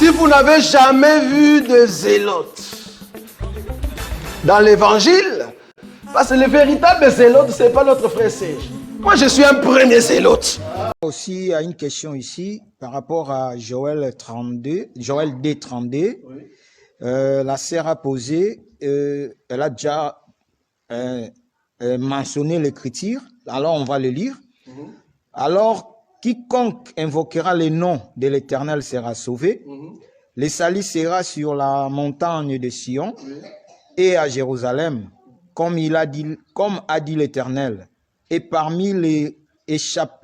Si vous n'avez jamais vu de zélote dans l'évangile, parce que le véritable zélote, ce n'est pas notre frère Serge. Moi, je suis un premier zélote. Aussi, il y a une question ici par rapport à Joël 32, Joël D32. Oui. La sœur a posé, elle a déjà mentionné l'écriture. Alors, on va le lire. Alors, quiconque invoquera le nom de l'Éternel sera sauvé. Le salut sera sur la montagne de Sion et à Jérusalem, comme a dit l'Éternel. Et parmi les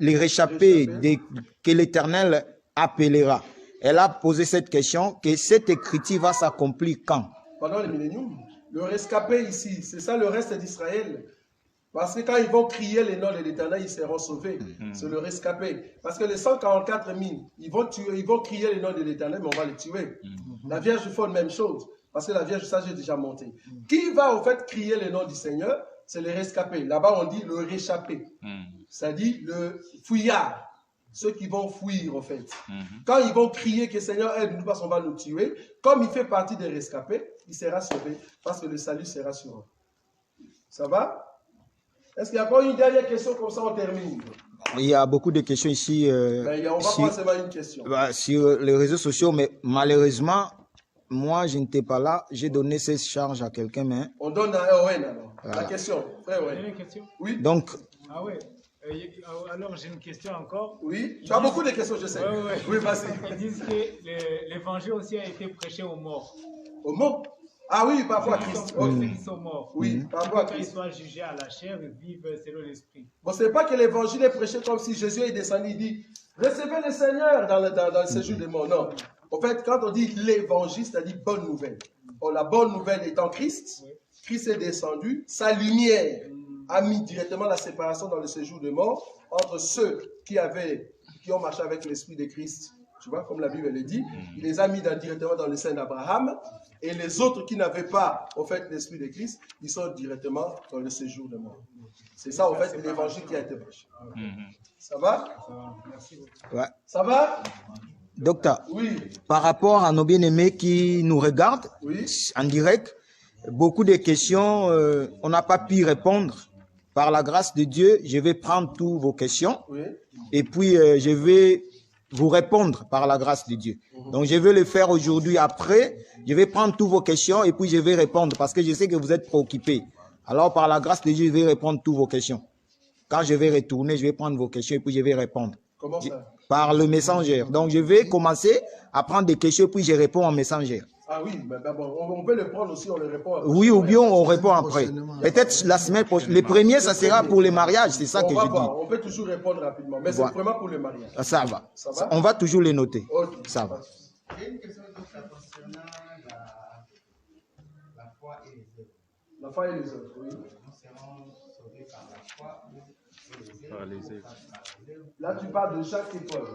réchappés que l'Éternel appellera. Elle a posé cette question, que cette écriture va s'accomplir quand? Pendant le millénium. Le rescapé ici, c'est ça le reste d'Israël. Parce que quand ils vont crier les noms de l'Éternel, ils seront sauvés. C'est le rescapé. Parce que les 144 000, ils vont crier les noms de l'Éternel, mais on va les tuer. La Vierge fait la même chose. Parce que la Vierge sage est déjà montée. Qui va au fait crier les noms du Seigneur? C'est le rescapé. Là-bas, on dit le réchappé. C'est-à-dire le fouillard. Ceux qui vont fuir, en fait. Quand ils vont crier que Seigneur aide-nous parce qu'on va nous tuer, comme il fait partie des rescapés, il sera sauvé parce que le salut sera sur eux. Ça va? Est-ce qu'il y a encore une dernière question, comme ça on termine? Il y a beaucoup de questions ici. On va prendre seulement une question. Sur les réseaux sociaux, mais malheureusement, moi je n'étais pas là. J'ai donné ces charges à quelqu'un. Mais... On donne à Owen alors. Voilà. La question. Frère Owen. Une question? Oui. Donc. Ah ouais. Alors j'ai une question encore. Oui. Tu as beaucoup de questions, je sais. Oui, vas-y. Ils disent que l'évangile aussi a été prêché aux morts. Aux morts? Ah oui, par rapport à Christ. Ils sont morts. Oui, par rapport à Christ. Qu'ils soient jugés à la chair, ils vivent selon l'esprit. Bon, ce n'est pas que l'évangile est prêché comme si Jésus est descendu, il dit recevez le Seigneur dans le séjour des morts. Non. En fait, quand on dit l'évangile, c'est-à-dire bonne nouvelle. Or, la bonne nouvelle étant Christ, Christ est descendu, sa lumière a mis directement la séparation dans le séjour des morts entre ceux qui ont marché avec l'esprit de Christ. Tu vois, comme la Bible le dit, il les a mis directement dans le sein d'Abraham, et les autres qui n'avaient pas, en fait, l'esprit de Christ, ils sont directement dans le séjour de mort. C'est ça, en fait, l'évangile qui a été prêché. Ça va? Merci beaucoup. Ouais. Ça va? Docteur, oui. Par rapport à nos bien-aimés qui nous regardent en direct, beaucoup de questions, on n'a pas pu répondre. Par la grâce de Dieu, je vais prendre toutes vos questions et puis je vais vous répondre par la grâce de Dieu. Donc, je vais le faire aujourd'hui. Après, je vais prendre toutes vos questions et puis je vais répondre parce que je sais que vous êtes préoccupés. Alors, par la grâce de Dieu, je vais répondre toutes vos questions. Quand je vais retourner, je vais prendre vos questions et puis je vais répondre. Comment ça? Par le messenger. Donc, je vais commencer à prendre des questions et puis je réponds en messenger. Ah oui, mais d'abord, on peut le prendre aussi, on le répond après. Oui, ou bien on répond après. Peut-être la semaine prochaine. Les premiers, ça sera pour les mariages, c'est ça que je dis. On peut toujours répondre rapidement, mais c'est vraiment pour le mariage. Ça va. Ça va. On va toujours les noter. Ça va. J'ai une question concernant la foi et les œuvres. La foi et les œuvres, oui. Nous serons sauvés par la foi ou par les œuvres. Là, tu parles de Jacques et Paul.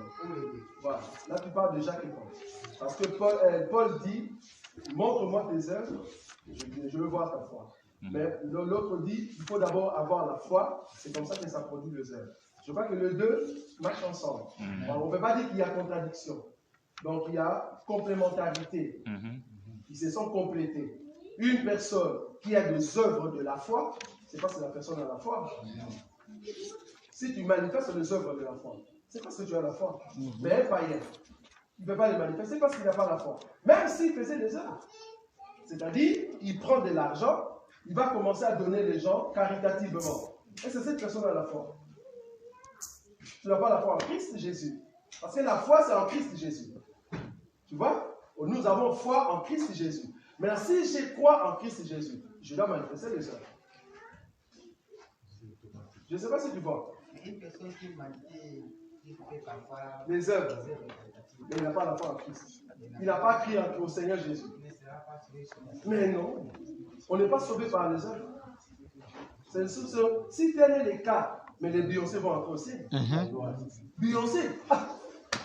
Voilà. Là, tu parles de Jacques et Paul. Parce que Paul dit, montre-moi tes œuvres, je veux voir ta foi. Mais l'autre dit, il faut d'abord avoir la foi, c'est comme ça que ça produit les œuvres. Je crois que les deux marchent ensemble. Alors, on ne peut pas dire qu'il y a contradiction. Donc, il y a complémentarité. Ils se sont complétés. Une personne qui a des œuvres de la foi, c'est pas si la personne a la foi. Si tu manifestes les œuvres de la foi, c'est parce que tu as la foi. Mais un païen, il ne peut pas les manifester parce qu'il n'a pas la foi. Même s'il faisait des œuvres. C'est-à-dire, il prend de l'argent, il va commencer à donner les gens caritativement. Et c'est cette personne qui a la foi. Tu n'as pas la foi en Christ Jésus. Parce que la foi, c'est en Christ Jésus. Tu vois? Nous avons foi en Christ Jésus. Mais si je crois en Christ Jésus, je dois manifester les œuvres. Je ne sais pas si tu vois. Une personne qui fait parfois les œuvres. Mais il n'a pas la foi en Christ. Il n'a pas crié au Seigneur Jésus. Mais non, on n'est pas sauvé par les œuvres. Si tel est le cas, mais les Beyoncé vont entrer au ciel. Beyoncé,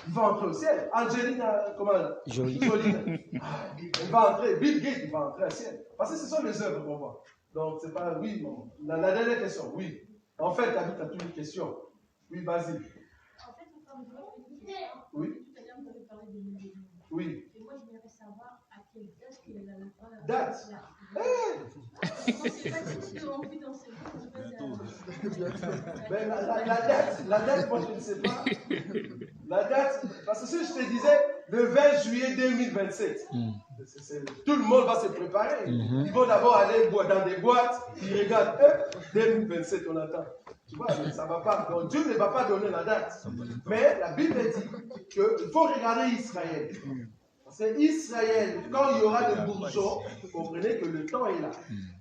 il va entrer au ciel. Angelina, comment Jolie. Il va entrer. Bill Gates, il va entrer au ciel. Parce que ce sont les œuvres qu'on voit. Donc, c'est pas. Oui, non. La dernière question, oui. En fait, tu as toutes les questions. Oui, vas-y. En fait, on parle de l'unité. Oui. C'est-à-dire que vous avez parlé de l'unité. Oui. Et moi, Date. Ben, la date, moi je ne sais pas. La date, parce que si je te disais le 20 juillet 2027, tout le monde va se préparer. Ils vont d'abord aller dans des boîtes, ils regardent, 2027, on attend. Tu vois, ça ne va pas. Donc Dieu ne va pas donner la date. Mais la Bible dit qu'il faut regarder Israël. C'est Israël, quand il y aura des bourgeons, comprenez que le temps est là.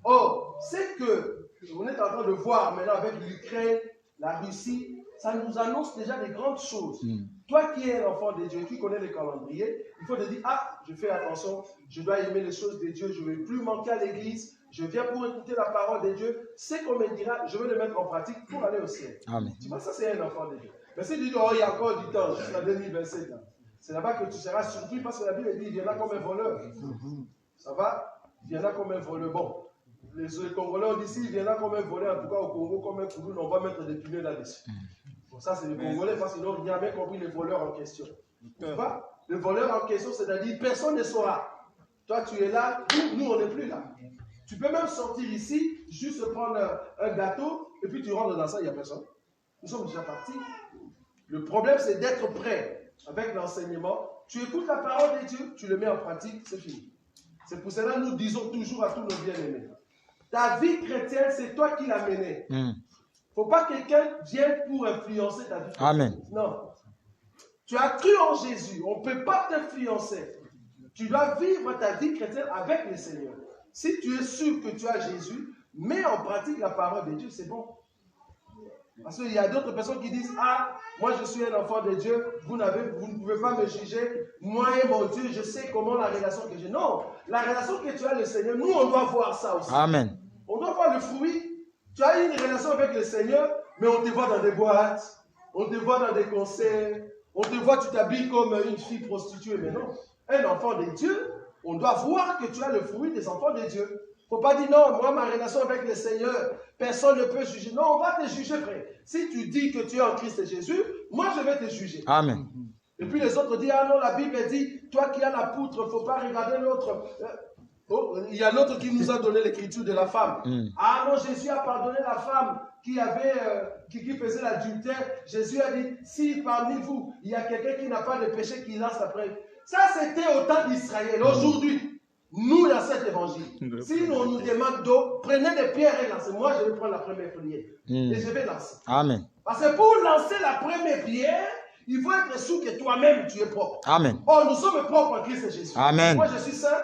Or, c'est que on est en train de voir maintenant avec l'Ukraine, la Russie, ça nous annonce déjà des grandes choses. Toi qui es l'enfant de Dieu, qui connais le calendrier, il faut te dire, ah, je fais attention, je dois aimer les choses de Dieu, je ne vais plus manquer à l'église, je viens pour écouter la parole de Dieu, c'est qu'on me dira, je vais le mettre en pratique pour aller au ciel. Amen. Tu vois, ça c'est un enfant de Dieu. Mais si tu dis, oh, il y a encore du temps, jusqu'à 2027, là. C'est là-bas que tu seras surpris parce que la Bible dit il viendra comme un voleur. Ça va? Il viendra comme un voleur. Bon, les Congolais ont dit s'il viendra comme un voleur, en tout cas au Congo, comme un courroux, on va mettre des pneus là-dessus. Bon, ça, c'est les Congolais parce qu'ils n'ont jamais compris les voleurs en question. Tu vois? Le voleur en question, c'est-à-dire personne ne saura. Toi, tu es là, nous, on n'est plus là. Tu peux même sortir ici, juste prendre un gâteau, et puis tu rentres dans ça, il n'y a personne. Nous sommes déjà partis. Le problème, c'est d'être prêt. Avec l'enseignement, tu écoutes la parole de Dieu, tu le mets en pratique, c'est fini. C'est pour cela que nous disons toujours à tous nos bien-aimés, ta vie chrétienne, c'est toi qui l'as menée. Il ne faut pas que quelqu'un vienne pour influencer ta vie chrétienne. Amen. Non. Tu as cru en Jésus, on ne peut pas t'influencer. Tu dois vivre ta vie chrétienne avec le Seigneur. Si tu es sûr que tu as Jésus, mets en pratique la parole de Dieu, c'est bon. Parce qu'il y a d'autres personnes qui disent, ah, moi je suis un enfant de Dieu, vous ne pouvez pas me juger, moi et mon Dieu, je sais comment la relation que j'ai. Non, la relation que tu as avec le Seigneur, nous on doit voir ça aussi. Amen. On doit voir le fruit. Tu as une relation avec le Seigneur, mais on te voit dans des boîtes, on te voit dans des concerts, on te voit, tu t'habilles comme une fille prostituée. Mais non, un enfant de Dieu, on doit voir que tu as le fruit des enfants de Dieu. Il ne faut pas dire non, moi ma relation avec le Seigneur, personne ne peut juger. Non, on va te juger, frère. Si tu dis que tu es en Christ Jésus, moi je vais te juger. Amen. Et puis les autres disent, ah non, la Bible dit, toi qui as la poutre, il ne faut pas regarder l'autre. Oh, il y a l'autre qui nous a donné l'écriture de la femme. Ah non, Jésus a pardonné la femme qui faisait l'adultère. Jésus a dit, si parmi vous, il y a quelqu'un qui n'a pas de péché, qui lance après. Ça, c'était au temps d'Israël. Aujourd'hui, nous, dans cet évangile, si on nous demande d'eau, prenez des pierres et lancez. Moi, je vais prendre la première prière. Et je vais lancer. Amen. Parce que pour lancer la première pierre, il faut être sûr que toi-même, tu es propre. Amen. Oh, nous sommes propres en Christ Jésus. Amen. Moi, je suis saint.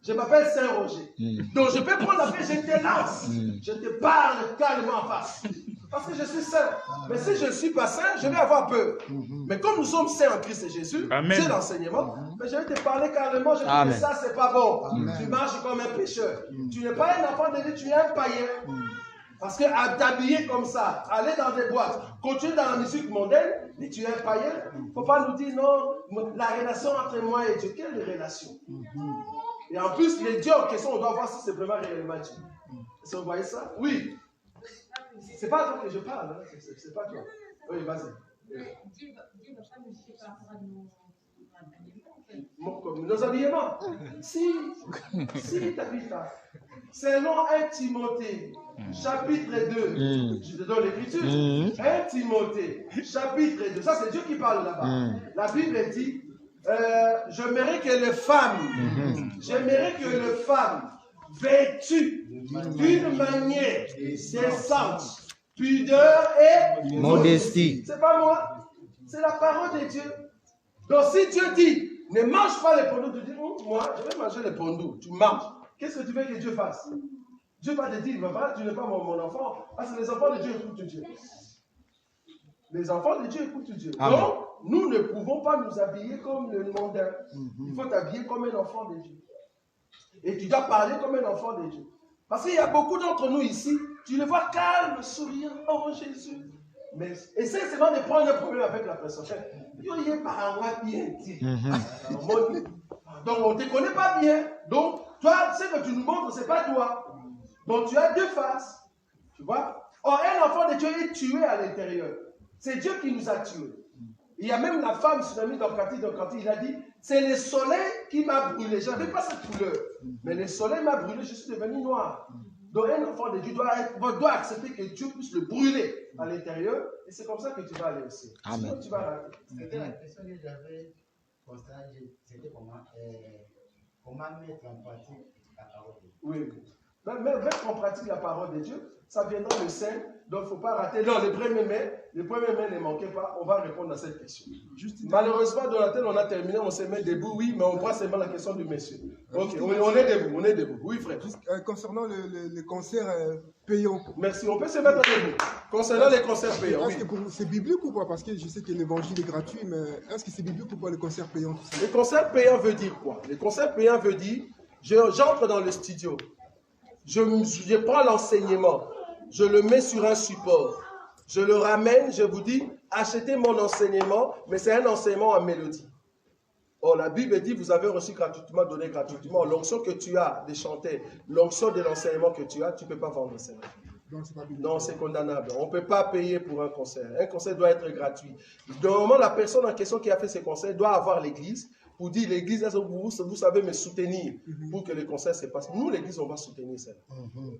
Je m'appelle Saint Roger. Donc, je peux prendre la pierre, je te lance. Je te parle calmement en face. Parce que je suis saint. Mais si je ne suis pas saint, je vais avoir peur. Mais comme nous sommes saints en Christ Jésus, j'ai l'enseignement, mais je vais te parler carrément. Je te dis que ça, c'est pas bon. Tu marches comme un pécheur. Tu n'es pas un enfant de Dieu, tu es un païen. Parce que t'habiller comme ça, aller dans des boîtes, continuer dans la musique mondaine, mais tu es un païen. Il ne faut pas nous dire non, la relation entre moi et Dieu. Quelle relation? Et en plus, les dieux en question, on doit voir si c'est vraiment réellement Dieu. Est-ce que vous voyez ça? Oui. C'est pas toi que je parle, hein? C'est pas toi. Oui, vas-y. Dieu ne va pas nous juger par rapport à nos habillements. Si, t'habilles pas. Selon 1 Timothée, chapitre 2, je te donne l'écriture. 1 Timothée, chapitre 2, ça c'est Dieu qui parle là-bas. La Bible dit, j'aimerais que les femmes vêtues d'une manière décente, pudeur et modestie. C'est pas moi, c'est la parole de Dieu. Donc si Dieu dit, ne mange pas les pondous, tu dis, moi je vais manger les pondous, tu manges. Qu'est-ce que tu veux que Dieu fasse? Dieu va te dire, voilà, tu n'es pas mon enfant, parce que les enfants de Dieu écoutent Dieu. Les enfants de Dieu écoutent Dieu. Amen. Donc, nous ne pouvons pas nous habiller comme le mondain. Il faut t'habiller comme un enfant de Dieu. Et tu dois parler comme un enfant de Dieu. Parce qu'il y a beaucoup d'entre nous ici, tu les vois calmes, souriants, oh Jésus. Mais essaie seulement de prendre un problème avec la personne. Donc, on ne te connaît pas bien. Donc, toi, ce que tu nous montres, ce n'est pas toi. Donc, tu as deux faces. Tu vois? Or, un enfant de Dieu est tué à l'intérieur. C'est Dieu qui nous a tués. Il y a même la femme, tsunami dans Kati, il a dit, c'est le soleil qui m'a brûlé. Je n'avais pas cette couleur. Mais le soleil m'a brûlé, je suis devenu noir. Donc un enfant de Dieu doit accepter que Dieu puisse le brûler à l'intérieur. Et c'est comme ça que tu vas aller aussi. Amen. Sinon, tu vas rater. C'était la question que j'avais constatée, c'était comment mettre en pratique la parole de Dieu. Oui. Mais mettre en pratique la parole de Dieu, ça viendra le Saint, donc il ne faut pas rater. Non, les premiers mails ne manquez pas, on va répondre à cette question. Malheureusement, Donatelle, on a terminé, on s'est mis debout, oui, mais on prend seulement la question du monsieur. Ok, on est debout. Oui, frère. Concernant les concerts payants. Merci, on peut se mettre debout. Concernant les concerts payants, est-ce que c'est biblique ou pas? Parce que je sais que l'évangile est gratuit, mais est-ce que c'est biblique ou pas les concerts payants? Les concerts payants veut dire quoi? Les concerts payants veut dire, j'entre dans le studio. Je prends l'enseignement, je le mets sur un support, je le ramène, je vous dis, achetez mon enseignement, mais c'est un enseignement en mélodie. Or, la Bible dit, vous avez reçu gratuitement, donné gratuitement. L'onction que tu as de chanter, l'onction de l'enseignement que tu as, tu ne peux pas vendre ça. Non, c'est condamnable. On ne peut pas payer pour un concert. Un concert doit être gratuit. Normalement, la personne en question qui a fait ce concert doit avoir l'église. Pour dire, l'église, vous savez me soutenir pour que le concert se passe. Nous, l'église, on va soutenir ça.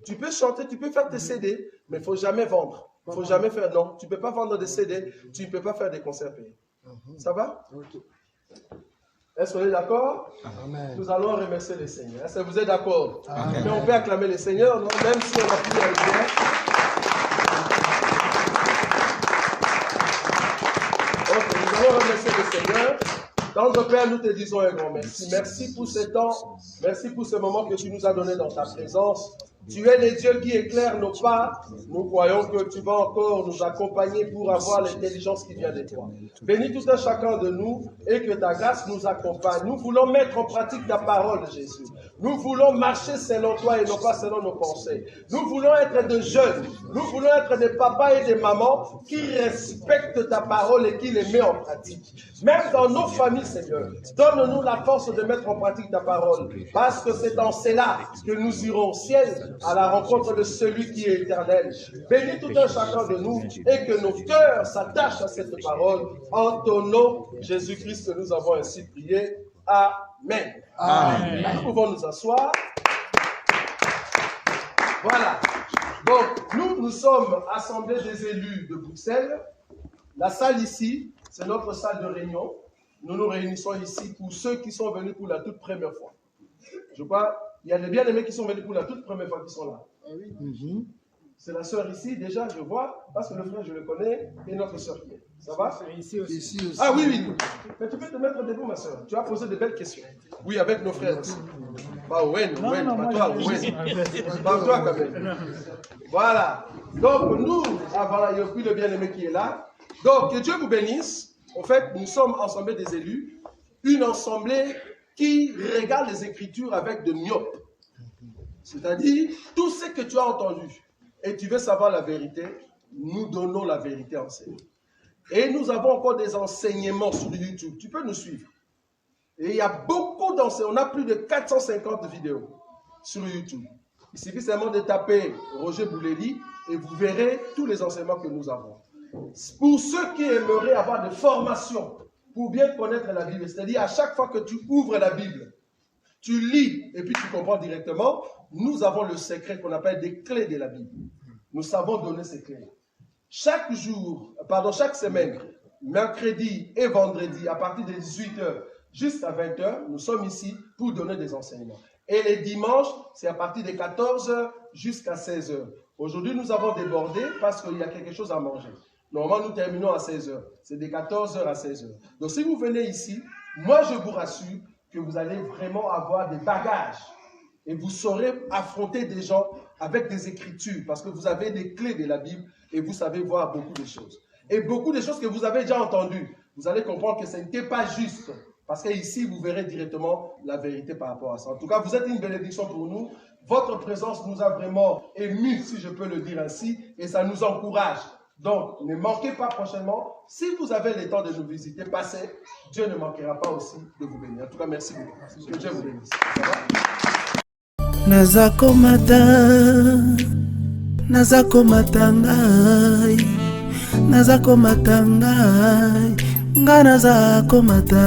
Tu peux chanter, tu peux faire tes CD, mais il ne faut jamais vendre. Il ne faut jamais faire, non. Tu ne peux pas vendre des CD, tu ne peux pas faire des concerts payés. Ça va? Est-ce qu'on est d'accord? Nous allons remercier le Seigneur. Est-ce que vous êtes d'accord? Mais on peut acclamer le Seigneur, non? Même si on a pu le dire. Ok, nous allons remercier le Seigneur. Notre Père, nous te disons un grand merci. Merci pour ce temps. Merci pour ce moment que tu nous as donné dans ta présence. Tu es le Dieu qui éclaire nos pas. Nous croyons que tu vas encore nous accompagner pour avoir l'intelligence qui vient de toi. Bénis tout un chacun de nous et que ta grâce nous accompagne. Nous voulons mettre en pratique ta parole, Jésus. Nous voulons marcher selon toi et non pas selon nos pensées. Nous voulons être des jeunes. Nous voulons être des papas et des mamans qui respectent ta parole et qui les mettent en pratique. Même dans nos familles, Seigneur, donne-nous la force de mettre en pratique ta parole. Parce que c'est dans cela que nous irons au ciel à la rencontre de celui qui est éternel. Bénis tout un chacun de nous et que nos cœurs s'attachent à cette parole. En ton nom, Jésus-Christ, que nous avons ainsi prié. Amen. Amen. Nous pouvons nous asseoir. Voilà. Donc, nous sommes assemblés des élus de Bruxelles. La salle ici, c'est notre salle de réunion. Nous nous réunissons ici pour ceux qui sont venus pour la toute première fois. Je crois, il y a des bien-aimés qui sont venus pour la toute première fois qui sont là. C'est la sœur ici, déjà, je vois, parce que le frère, je le connais, et notre sœur qui est. Ça va? Ici aussi. Ici aussi. Ah oui. Mais tu peux te mettre debout, ma sœur. Tu as posé de belles questions. Oui, avec nos frères aussi. Bah, ouais, pas toi, pas toi quand même. Voilà. Donc, nous, voilà, il y a plus le bien-aimé qui est là. Donc, que Dieu vous bénisse. En fait, nous sommes assemblés des élus, une assemblée qui regarde les Écritures avec de myope. C'est-à-dire, tout ce que tu as entendu et tu veux savoir la vérité, nous donnons la vérité enseignée. Et nous avons encore des enseignements sur YouTube. Tu peux nous suivre. Et il y a beaucoup d'enseignements. On a plus de 450 vidéos sur YouTube. Il suffit seulement de taper Roger Bouleli et vous verrez tous les enseignements que nous avons. Pour ceux qui aimeraient avoir des formations pour bien connaître la Bible, c'est-à-dire à chaque fois que tu ouvres la Bible, tu lis et puis tu comprends directement, nous avons le secret qu'on appelle des clés de la Bible. Nous savons donner ces clés. Chaque semaine, mercredi et vendredi, à partir de 18h jusqu'à 20h, nous sommes ici pour donner des enseignements. Et les dimanches, c'est à partir de 14h jusqu'à 16h. Aujourd'hui, nous avons débordé parce qu'il y a quelque chose à manger. Normalement, nous terminons à 16h. C'est de 14h à 16h. Donc, si vous venez ici, moi, je vous rassure que vous allez vraiment avoir des bagages. Et vous saurez affronter des gens avec des écritures parce que vous avez des clés de la Bible et vous savez voir beaucoup de choses. Et beaucoup de choses que vous avez déjà entendues. Vous allez comprendre que ce n'était pas juste. Parce qu'ici, vous verrez directement la vérité par rapport à ça. En tout cas, vous êtes une bénédiction pour nous. Votre présence nous a vraiment émus, si je peux le dire ainsi, et ça nous encourage. Donc, ne manquez pas prochainement. Si vous avez le temps de nous visiter, passez. Dieu ne manquera pas aussi de vous bénir. En tout cas, merci beaucoup. Que Dieu vous bénisse. Nazako matangai ngana za komata